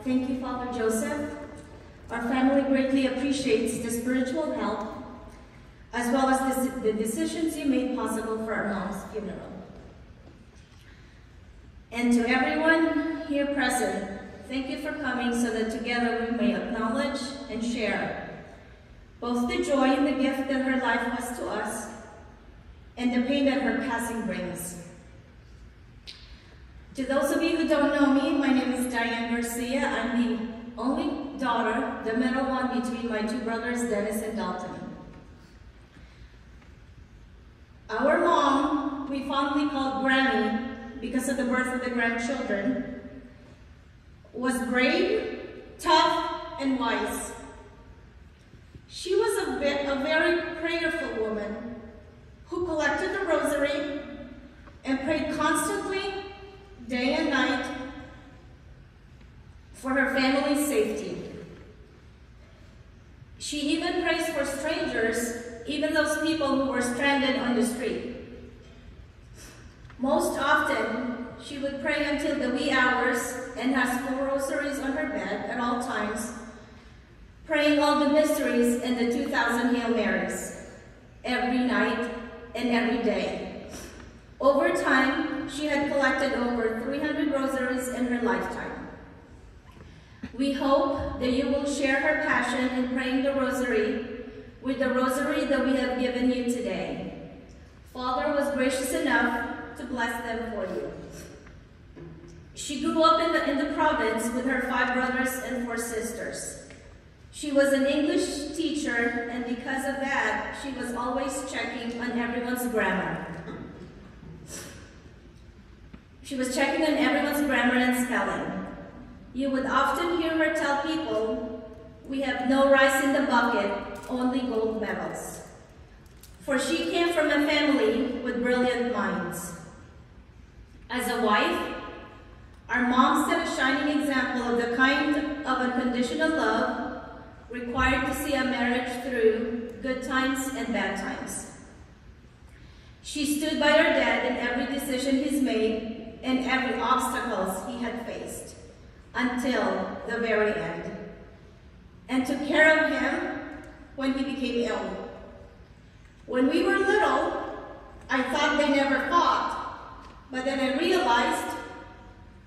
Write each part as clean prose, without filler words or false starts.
Thank you, Father Joseph. Our family greatly appreciates the spiritual help as well as the decisions you made possible for our mom's funeral. And to everyone here present, thank you for coming so that together we may acknowledge and share both the joy and the gift that her life was to us and the pain that her passing brings. To those of you who don't know me, my name is Diane Garcia. I'm the only daughter, the middle one between my two brothers, Dennis and Dalton. Our mom, we fondly called Grammy because of the birth of the grandchildren, was brave, tough, and wise. She was a very prayerful woman who collected the rosary and prayed constantly, day and night, for her family's safety. She even prays for strangers, even those people who were stranded on the street. Most often, she would pray until the wee hours and has 4 rosaries on her bed at all times, praying all the mysteries and the 2,000 Hail Marys every night and every day. Over time, she had collected over 300 rosaries in her lifetime. We hope that you will share her passion in praying the rosary with the rosary that we have given you today. Father was gracious enough to bless them for you. She grew up in the province with her 5 brothers and 4 sisters. She was an English teacher, and because of that, she was always checking on everyone's grammar. She was checking on everyone's grammar and spelling. You would often hear her tell people, "We have no rice in the bucket, only gold medals." For she came from a family with brilliant minds. As a wife, our mom set a shining example of the kind of unconditional love required to see a marriage through good times and bad times. She stood by her dad in every decision he's made and every obstacles he had faced until the very end, and took care of him when he became ill. When we were little, I thought they never fought, but then I realized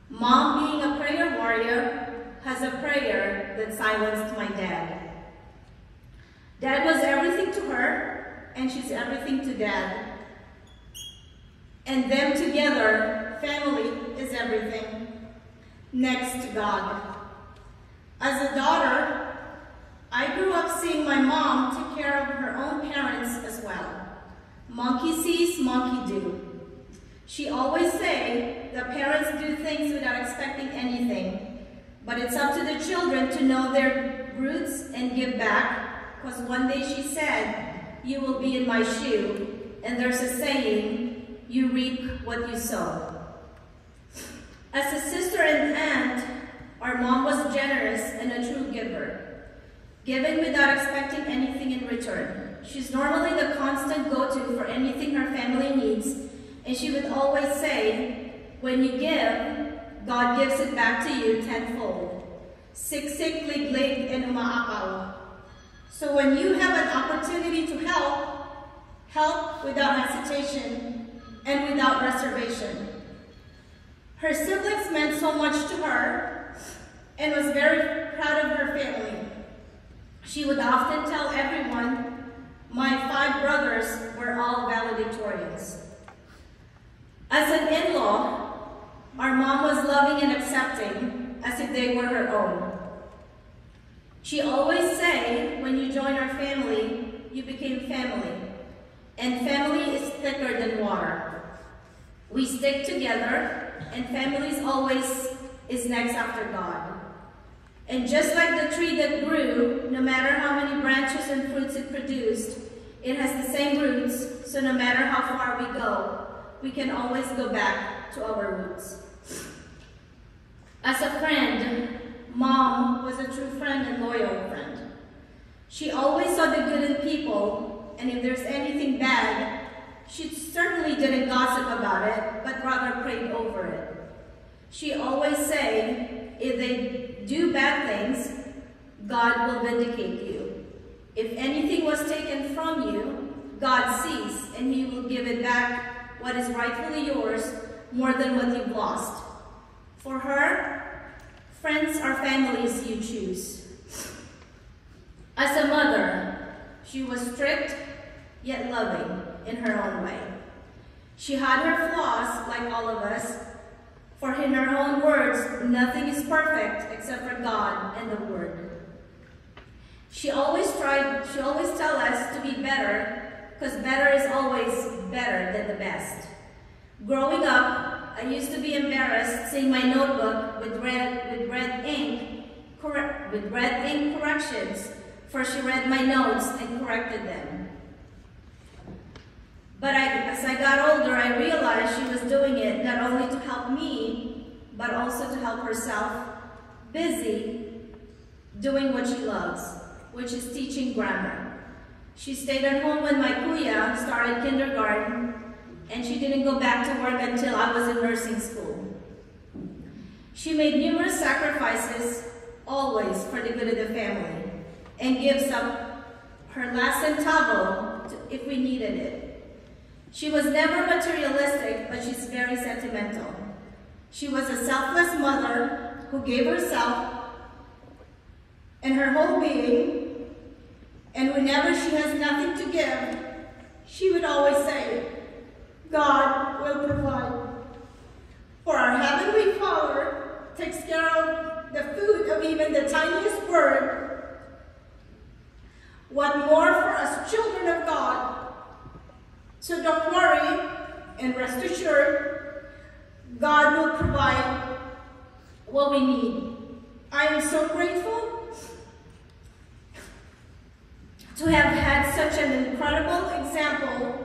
Mom, being a prayer warrior, has a prayer that silenced my dad. Dad was everything to her, and she's everything to Dad. And them together, family is everything, next to God. As a daughter, I grew up seeing my mom take care of her own parents as well. Monkey sees, monkey do. She always say that parents do things without expecting anything, but it's up to the children to know their roots and give back, because one day she said, "You will be in my shoe," and there's a saying, "You reap what you sow." As a sister and aunt, our mom was generous and a true giver, giving without expecting anything in return. She's normally the constant go-to for anything her family needs, and she would always say, "When you give, God gives it back to you tenfold. Siksik, liglig, and umaakaw." So when you have an opportunity to help without hesitation and without reservation. Her siblings meant so much to her and was very proud of her family. She would often tell everyone, "My 5 brothers were all valedictorians." As an in-law, our mom was loving and accepting as if they were her own. She always say, "When you join our family, you became family. And family is thicker than water. We stick together, and families always is next after God." And just like the tree that grew, no matter how many branches and fruits it produced, it has the same roots, so no matter how far we go, we can always go back to our roots. As a friend, Mom was a true friend and loyal friend. She always saw the good in people, and if there's anything bad, she certainly didn't gossip about it, but rather prayed over it. She always said, if they do bad things, God will vindicate you. If anything was taken from you, God sees, and he will give it back what is rightfully yours more than what you've lost. For her, friends are families you choose. As a mother, she was strict yet loving in her own way. She had her flaws like all of us, for in her own words, nothing is perfect except for God and the Word. She always tell us to be better, because better is always better than the best. Growing up, I used to be embarrassed seeing my notebook with red ink corrections, for she read my notes and corrected them. But as I got older, I realized she was doing it not only to help me, but also to help herself, busy doing what she loves, which is teaching grammar. She stayed at home when my kuya started kindergarten, and she didn't go back to work until I was in nursing school. She made numerous sacrifices, always for the good of the family, and gives up her last centavo if we needed it. She was never materialistic, but she's very sentimental. She was a selfless mother who gave herself and her whole being, and whenever she has nothing to give, she would always say, God will provide. For our Heavenly Father takes care of the food of even the tiniest bird. What more for us children of God? So don't worry and rest assured, God will provide what we need. I am so grateful to have had such an incredible example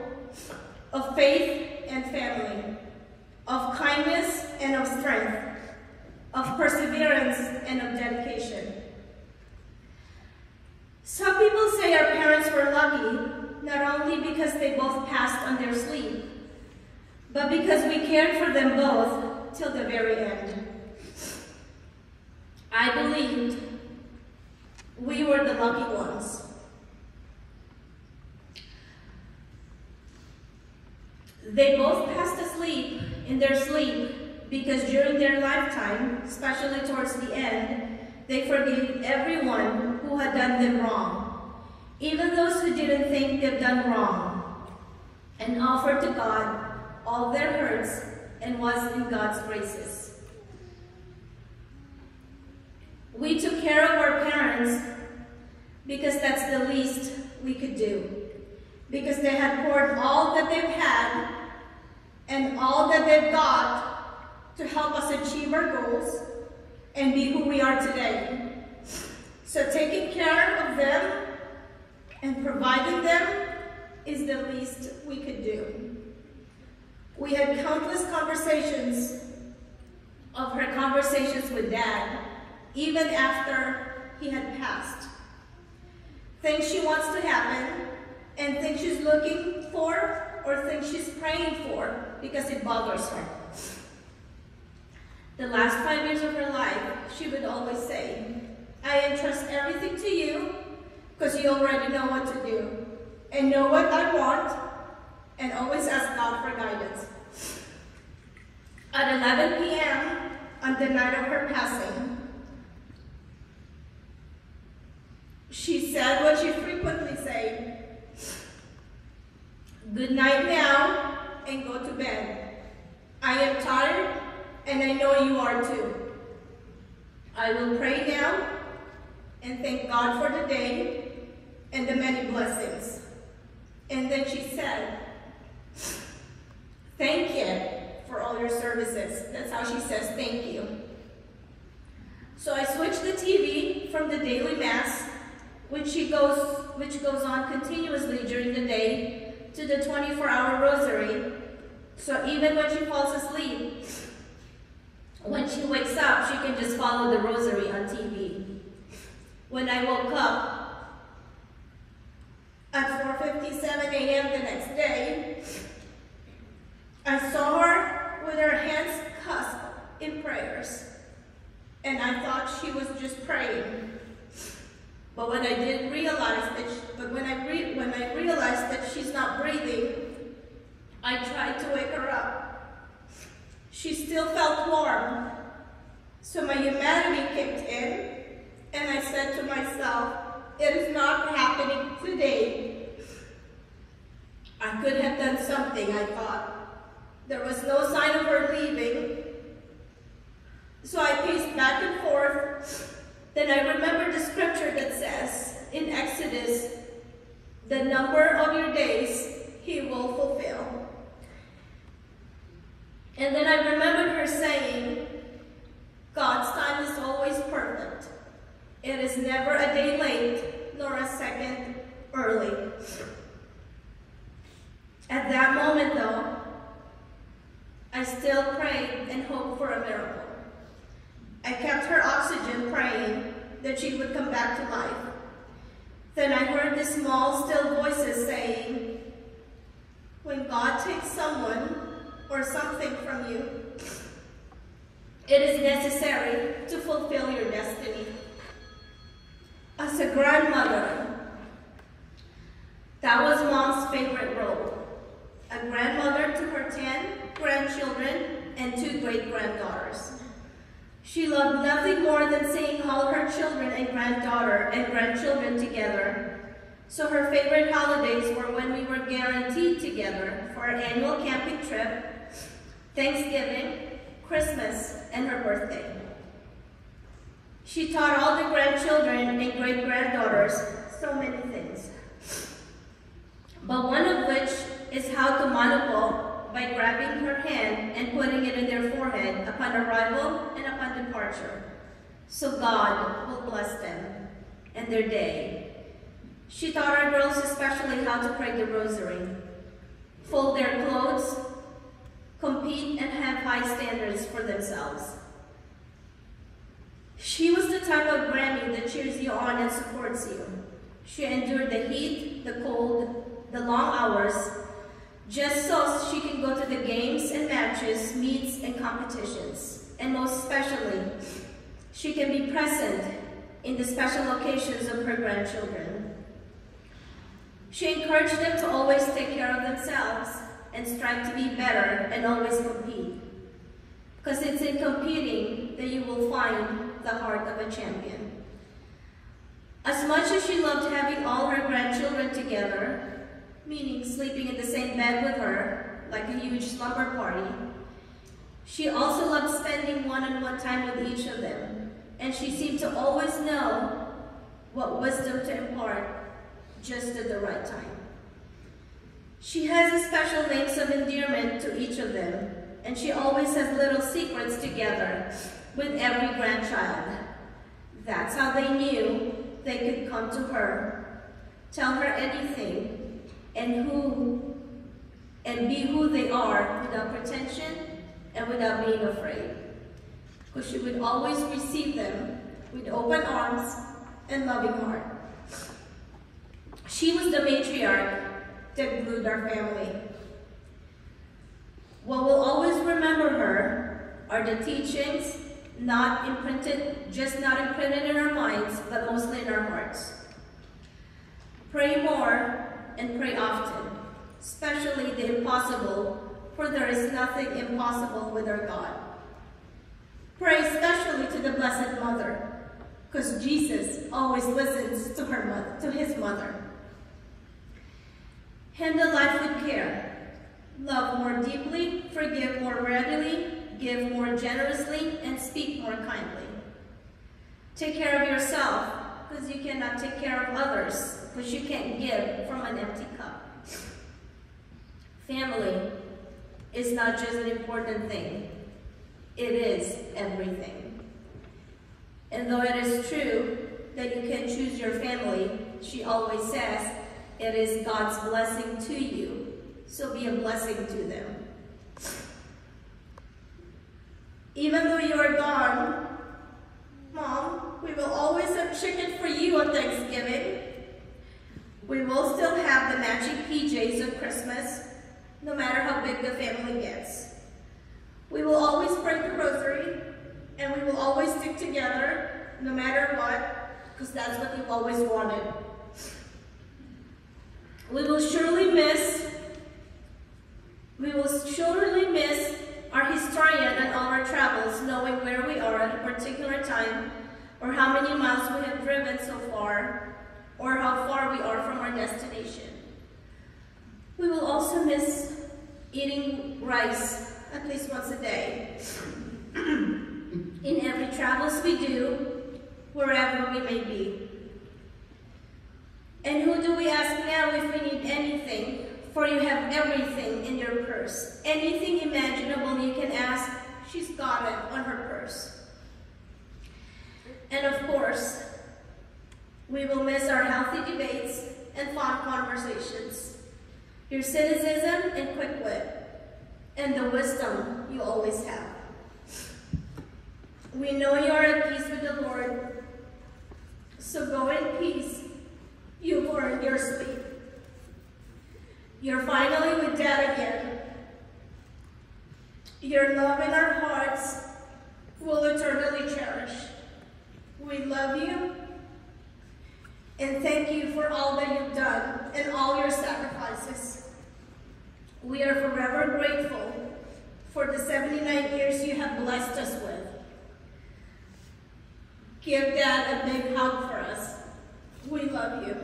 of faith and family, of kindness and of strength, of perseverance and of dedication. Some people say our parents were lucky, not only because they both passed on their sleep, but because we cared for them both till the very end. I believed we were the lucky ones. They both passed asleep in their sleep because during their lifetime, especially towards the end, they forgave everyone who had done them wrong, even those who didn't think they've done wrong, and offered to God all their hurts and was in God's graces. We took care of our parents because that's the least we could do, because they had poured all that they've had and all that they've got to help us achieve our goals and be who we are today. So taking care of them and providing them is the least we could do. We had countless conversations of her conversations with Dad, even after he had passed. Things she wants to happen, and things she's looking for, or things she's praying for, because it bothers her. The last 5 years of her life, she would always say, I entrust everything to you, because you already know what to do, and know what I want, and always ask God for guidance. At 11 p.m., on the night of her passing, she said what she frequently said, good night now, and go to bed. I am tired, and I know you are too. I will pray now, and thank God for the day, and the many blessings. And then she said, thank you for all your services. That's how she says thank you. So I switched the TV from the daily mass, which goes on continuously during the day, to the 24-hour rosary. So even when she falls asleep, when she wakes up, she can just follow the rosary on TV. When I woke up at 4:57 a.m. the next day, I saw her with her hands clasped in prayers. and I thought she was just praying. But when I realized that she's not breathing, I tried to wake her up. She still felt warm. So my humanity kicked in, and I said to myself, it is not happening today. I could have done something, I thought. There was no sign of her leaving. So I paced back and forth. Then I remembered the scripture that says in Exodus, the number of your days he will fulfill. And then I remembered her saying, God's time is always perfect. It is never a day late, nor a second early. At that moment, though, I still prayed and hoped for a miracle. I kept her oxygen, praying that she would come back to life. Then I heard the small, still voices saying, when God takes someone or something from you, it is necessary to fulfill your destiny. As a grandmother, that was Mom's favorite role. A grandmother to her 10 grandchildren and 2 great-granddaughters. She loved nothing more than seeing all her children and granddaughter and grandchildren together. So her favorite holidays were when we were guaranteed together for our annual camping trip, Thanksgiving, Christmas, and her birthday. She taught all the grandchildren and great-granddaughters so many things, but one of which is how to manupol by grabbing her hand and putting it in their forehead upon arrival and upon departure. So God will bless them and their day. She taught our girls especially how to pray the rosary, fold their clothes, compete, and have high standards for themselves. She was the type of Grammy that cheers you on and supports you. She endured the heat, the cold, the long hours, just so she can go to the games and matches, meets and competitions. And most especially, she can be present in the special occasions of her grandchildren. She encouraged them to always take care of themselves and strive to be better and always compete. Because it's in competing that you will find the heart of a champion. As much as she loved having all her grandchildren together, meaning sleeping in the same bed with her, like a huge slumber party, she also loved spending one-on-one time with each of them, and she seemed to always know what wisdom to impart just at the right time. She has a special names of endearment to each of them, and she always has little secrets together with every grandchild. That's how they knew they could come to her, tell her anything, and be who they are without pretension and without being afraid. Because she would always receive them with open arms and loving heart. She was the matriarch that glued our family. What will always remember her are the teachings, not imprinted in our minds, but mostly in our hearts. Pray more and pray often, especially the impossible, for there is nothing impossible with our God. Pray especially to the Blessed Mother, because Jesus always listens to her mother, to his mother. Handle life with care. Love more deeply, forgive more readily, give more generously, and speak more kindly. Take care of yourself, because you cannot take care of others, because you can't give from an empty cup. Family is not just an important thing. It is everything. And though it is true that you can choose your family, she always says, it is God's blessing to you, so be a blessing to them. Even though you are gone, Mom, we will always have chicken for you on Thanksgiving. We will still have the matching PJs of Christmas, no matter how big the family gets. We will always pray the rosary And we will always stick together, no matter what, because that's what you've always wanted. We will surely miss our historian and all our travels, knowing where we are at a particular time, or how many miles we have driven so far, or how far we are from our destination. We will also miss eating rice at least once a day. In every travels we do, wherever we may be. And who do we ask now if we need anything? For you have everything in your purse. Anything imaginable you can ask, she's got it on her purse. And of course, we will miss our healthy debates and fun conversations, your cynicism and quick wit, and the wisdom you always have. We know you are at peace with the Lord, so go in peace. You've earned your sleep. You're finally with Dad again. Your love in our hearts will eternally cherish. We love you, and thank you for all that you've done and all your sacrifices. We are forever grateful for the 79 years you have blessed us with. Give Dad a big hug for us. We love you.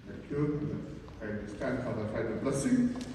Thank you. I stand for the final blessing.